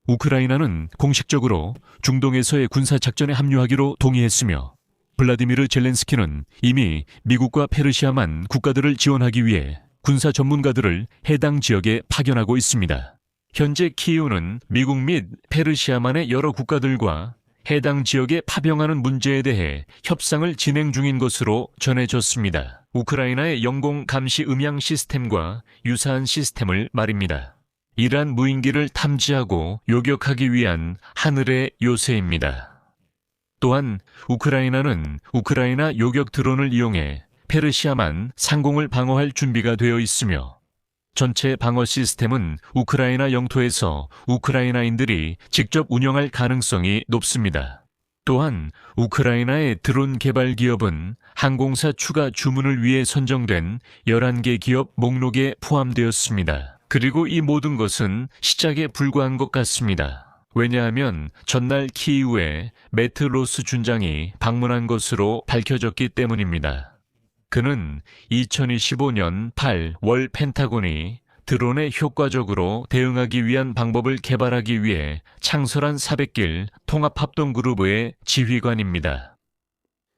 우크라이나는 공식적으로 중동에서의 군사작전에 합류하기로 동의했으며 블라디미르 젤렌스키는 이미 미국과 페르시아만 국가들을 지원하기 위해 군사 전문가들을 해당 지역에 파견하고 있습니다. 현재 키이우는 미국 및 페르시아만의 여러 국가들과 해당 지역에 파병하는 문제에 대해 협상을 진행 중인 것으로 전해졌습니다. 우크라이나의 영공 감시 음향 시스템과 유사한 시스템을 말입니다. 이란 무인기를 탐지하고 요격하기 위한 하늘의 요새입니다. 또한 우크라이나는 우크라이나 요격 드론을 이용해 페르시아만 상공을 방어할 준비가 되어 있으며 전체 방어 시스템은 우크라이나 영토에서 우크라이나인들이 직접 운영할 가능성이 높습니다. 또한 우크라이나의 드론 개발 기업은 항공사 추가 주문을 위해 선정된 11개 기업 목록에 포함되었습니다. 그리고 이 모든 것은 시작에 불과한 것 같습니다. 왜냐하면 전날 키이우에 매트 로스 준장이 방문한 것으로 밝혀졌기 때문입니다. 그는 2025년 8월 펜타곤이 드론에 효과적으로 대응하기 위한 방법을 개발하기 위해 창설한 400길 통합합동그룹의 지휘관입니다.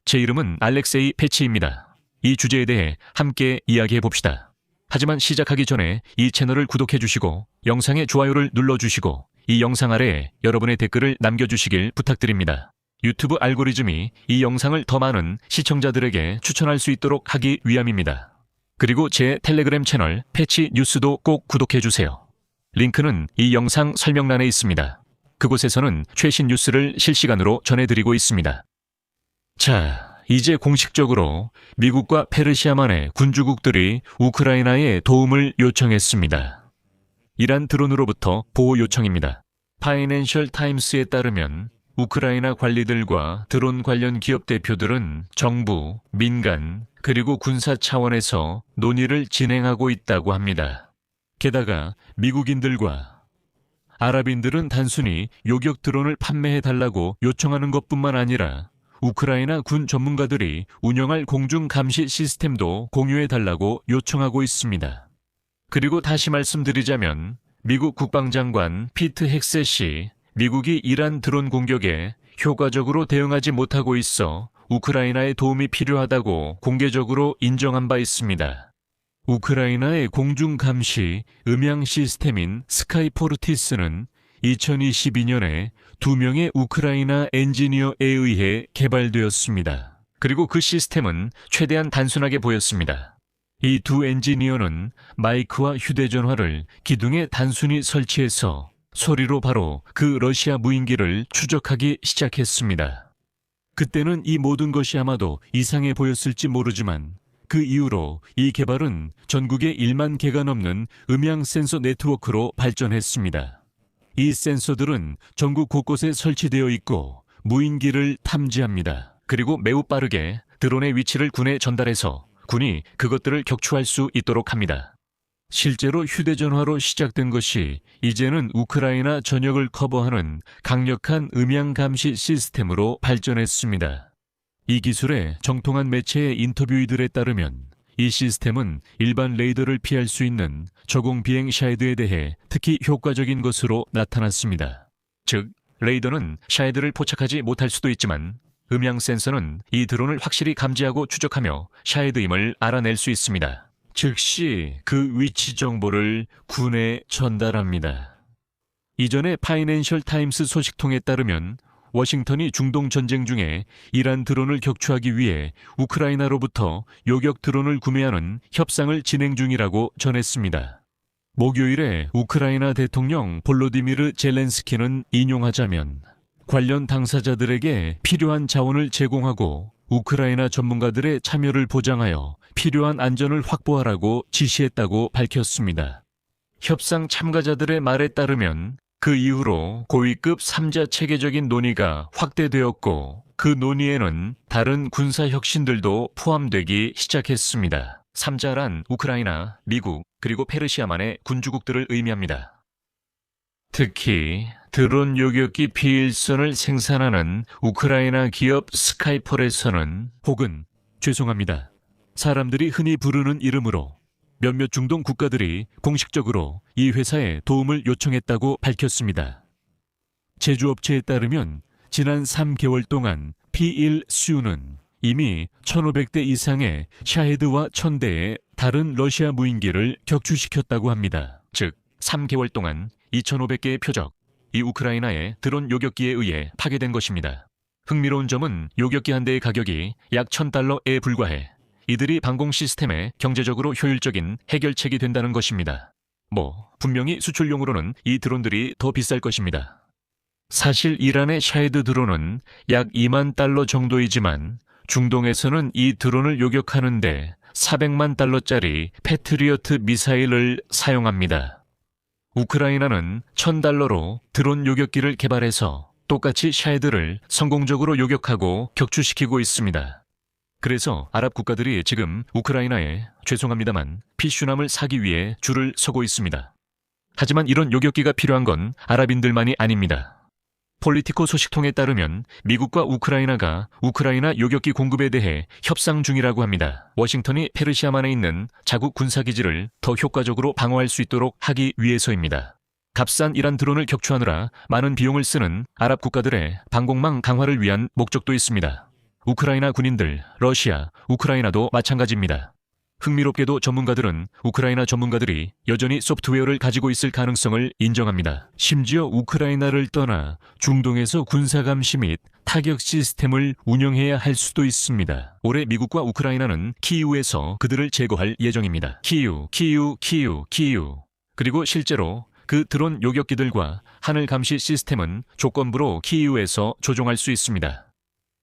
제 이름은 알렉세이 패치입니다. 이 주제에 대해 함께 이야기해 봅시다. 하지만 시작하기 전에 이 채널을 구독해 주시고 영상에 좋아요를 눌러주시고 이 영상 아래에 여러분의 댓글을 남겨주시길 부탁드립니다. 유튜브 알고리즘이 이 영상을 더 많은 시청자들에게 추천할 수 있도록 하기 위함입니다. 그리고 제 텔레그램 채널 패치 뉴스도 꼭 구독해 주세요. 링크는 이 영상 설명란에 있습니다. 그곳에서는 최신 뉴스를 실시간으로 전해드리고 있습니다. 자, 이제 공식적으로 미국과 페르시아만의 군주국들이 우크라이나에 도움을 요청했습니다. 이란 드론으로부터 보호 요청입니다. 파이낸셜 타임스에 따르면 우크라이나 관리들과 드론 관련 기업 대표들은 정부, 민간, 그리고 군사 차원에서 논의를 진행하고 있다고 합니다. 게다가 미국인들과 아랍인들은 단순히 요격 드론을 판매해달라고 요청하는 것뿐만 아니라 우크라이나 군 전문가들이 운영할 공중 감시 시스템도 공유해달라고 요청하고 있습니다. 그리고 다시 말씀드리자면 미국 국방장관 피트 헥셋이 미국이 이란 드론 공격에 효과적으로 대응하지 못하고 있어 우크라이나의 도움이 필요하다고 공개적으로 인정한 바 있습니다. 우크라이나의 공중 감시 음향 시스템인 스카이포르티스는 2022년에 2명의 우크라이나 엔지니어에 의해 개발되었습니다. 그리고 그 시스템은 최대한 단순하게 보였습니다. 이 두 엔지니어는 마이크와 휴대전화를 기둥에 단순히 설치해서 소리로 바로 그 러시아 무인기를 추적하기 시작했습니다. 그때는 이 모든 것이 아마도 이상해 보였을지 모르지만 그 이후로 이 개발은 전국에 1만 개가 넘는 음향 센서 네트워크로 발전했습니다. 이 센서들은 전국 곳곳에 설치되어 있고 무인기를 탐지합니다. 그리고 매우 빠르게 드론의 위치를 군에 전달해서 군이 그것들을 격추할 수 있도록 합니다. 실제로 휴대전화로 시작된 것이 이제는 우크라이나 전역을 커버하는 강력한 음향 감시 시스템으로 발전했습니다. 이 기술의 정통한 매체의 인터뷰이들에 따르면 이 시스템은 일반 레이더를 피할 수 있는 저공 비행 샤헤드에 대해 특히 효과적인 것으로 나타났습니다. 즉, 레이더는 샤헤드를 포착하지 못할 수도 있지만 음향 센서는 이 드론을 확실히 감지하고 추적하며 샤헤드임을 알아낼 수 있습니다. 즉시 그 위치 정보를 군에 전달합니다. 이전에 파이낸셜 타임스 소식통에 따르면 워싱턴이 중동 전쟁 중에 이란 드론을 격추하기 위해 우크라이나로부터 요격 드론을 구매하는 협상을 진행 중이라고 전했습니다. 목요일에 우크라이나 대통령 볼로디미르 젤렌스키는 인용하자면 관련 당사자들에게 필요한 자원을 제공하고 우크라이나 전문가들의 참여를 보장하여 필요한 안전을 확보하라고 지시했다고 밝혔습니다. 협상 참가자들의 말에 따르면 그 이후로 고위급 3자 체계적인 논의가 확대되었고 그 논의에는 다른 군사 혁신들도 포함되기 시작했습니다. 3자란 우크라이나, 미국, 그리고 페르시아만의 군주국들을 의미합니다. 특히 드론 요격기 비일선을 생산하는 우크라이나 기업 스카이폴에서는 혹은 죄송합니다. 사람들이 흔히 부르는 이름으로 몇몇 중동 국가들이 공식적으로 이 회사에 도움을 요청했다고 밝혔습니다. 제조업체에 따르면 지난 3개월 동안 P1 수는 이미 1,500대 이상의 샤헤드와 1,000대의 다른 러시아 무인기를 격추시켰다고 합니다. 즉 3개월 동안 2,500개의 표적, 이 우크라이나의 드론 요격기에 의해 파괴된 것입니다. 흥미로운 점은 요격기 한 대의 가격이 약 $1,000에 불과해 이들이 방공 시스템에 경제적으로 효율적인 해결책이 된다는 것입니다. 분명히 수출용으로는 이 드론들이 더 비쌀 것입니다. 사실 이란의 샤헤드 드론은 약 $20,000 정도이지만 중동에서는 이 드론을 요격하는데 $400만 패트리어트 미사일을 사용합니다. 우크라이나는 $1,000로 드론 요격기를 개발해서 똑같이 샤헤드를 성공적으로 요격하고 격추시키고 있습니다. 그래서 아랍 국가들이 지금 우크라이나에 죄송합니다만 피슈남을 사기 위해 줄을 서고 있습니다. 하지만 이런 요격기가 필요한 건 아랍인들만이 아닙니다. 폴리티코 소식통에 따르면 미국과 우크라이나가 우크라이나 요격기 공급에 대해 협상 중이라고 합니다. 워싱턴이 페르시아만에 있는 자국 군사기지를 더 효과적으로 방어할 수 있도록 하기 위해서입니다. 값싼 이란 드론을 격추하느라 많은 비용을 쓰는 아랍 국가들의 방공망 강화를 위한 목적도 있습니다. 우크라이나 군인들, 러시아, 우크라이나도 마찬가지입니다. 흥미롭게도 전문가들은 우크라이나 전문가들이 여전히 소프트웨어를 가지고 있을 가능성을 인정합니다. 심지어 우크라이나를 떠나 중동에서 군사감시 및 타격 시스템을 운영해야 할 수도 있습니다. 올해 미국과 우크라이나는 키이우에서 그들을 제거할 예정입니다. 키이우. 그리고 실제로 그 드론 요격기들과 하늘 감시 시스템은 조건부로 키이우에서 조종할 수 있습니다.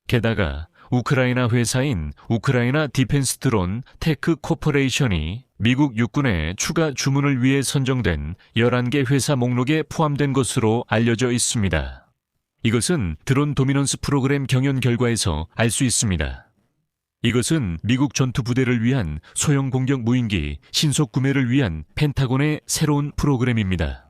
게다가 우크라이나 회사인 우크라이나 디펜스 드론 테크 코퍼레이션이 미국 육군의 추가 주문을 위해 선정된 11개 회사 목록에 포함된 것으로 알려져 있습니다. 이것은 드론 도미넌스 프로그램 경연 결과에서 알 수 있습니다. 이것은 미국 전투 부대를 위한 소형 공격 무인기 신속 구매를 위한 펜타곤의 새로운 프로그램입니다.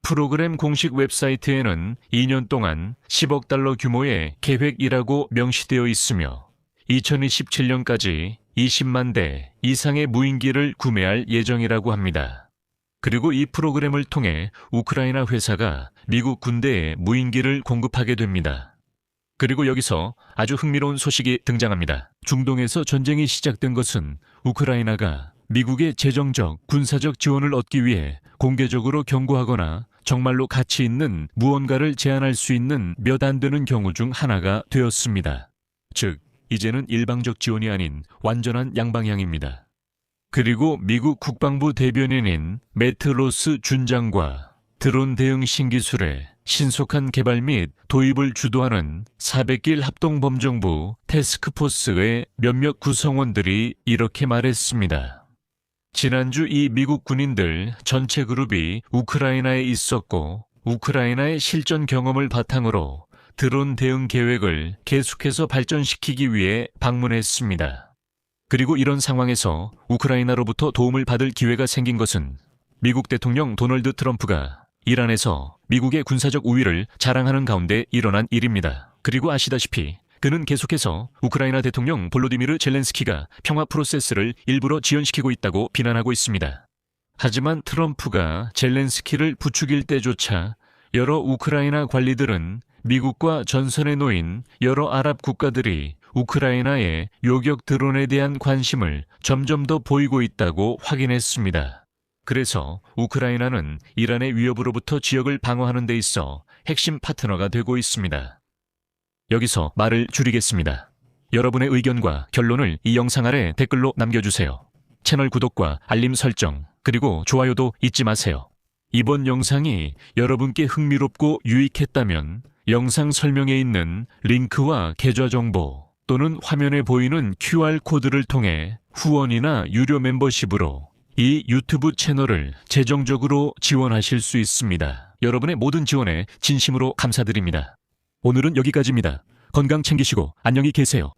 프로그램 공식 웹사이트에는 2년 동안 $10억 규모의 계획이라고 명시되어 있으며 2027년까지 20만 대 이상의 무인기를 구매할 예정이라고 합니다. 그리고 이 프로그램을 통해 우크라이나 회사가 미국 군대에 무인기를 공급하게 됩니다. 그리고 여기서 아주 흥미로운 소식이 등장합니다. 중동에서 전쟁이 시작된 것은 우크라이나가 미국의 재정적, 군사적 지원을 얻기 위해 공개적으로 경고하거나 정말로 가치 있는 무언가를 제안할 수 있는 몇 안 되는 경우 중 하나가 되었습니다. 즉, 이제는 일방적 지원이 아닌 완전한 양방향입니다. 그리고 미국 국방부 대변인인 매트 로스 준장과 드론 대응 신기술의 신속한 개발 및 도입을 주도하는 400길 합동범정부 태스크포스의 몇몇 구성원들이 이렇게 말했습니다. 지난주 이 미국 군인들 전체 그룹이 우크라이나에 있었고 우크라이나의 실전 경험을 바탕으로 드론 대응 계획을 계속해서 발전시키기 위해 방문했습니다. 그리고 이런 상황에서 우크라이나로부터 도움을 받을 기회가 생긴 것은 미국 대통령 도널드 트럼프가 이란에서 미국의 군사적 우위를 자랑하는 가운데 일어난 일입니다. 그리고 아시다시피 그는 계속해서 우크라이나 대통령 볼로디미르 젤렌스키가 평화 프로세스를 일부러 지연시키고 있다고 비난하고 있습니다. 하지만 트럼프가 젤렌스키를 부추길 때조차 여러 우크라이나 관리들은 미국과 전선에 놓인 여러 아랍 국가들이 우크라이나의 요격 드론에 대한 관심을 점점 더 보이고 있다고 확인했습니다. 그래서 우크라이나는 이란의 위협으로부터 지역을 방어하는 데 있어 핵심 파트너가 되고 있습니다. 여기서 말을 줄이겠습니다. 여러분의 의견과 결론을 이 영상 아래 댓글로 남겨주세요. 채널 구독과 알림 설정, 그리고 좋아요도 잊지 마세요. 이번 영상이 여러분께 흥미롭고 유익했다면 영상 설명에 있는 링크와 계좌 정보 또는 화면에 보이는 QR코드를 통해 후원이나 유료 멤버십으로 이 유튜브 채널을 재정적으로 지원하실 수 있습니다. 여러분의 모든 지원에 진심으로 감사드립니다. 오늘은 여기까지입니다. 건강 챙기시고 안녕히 계세요.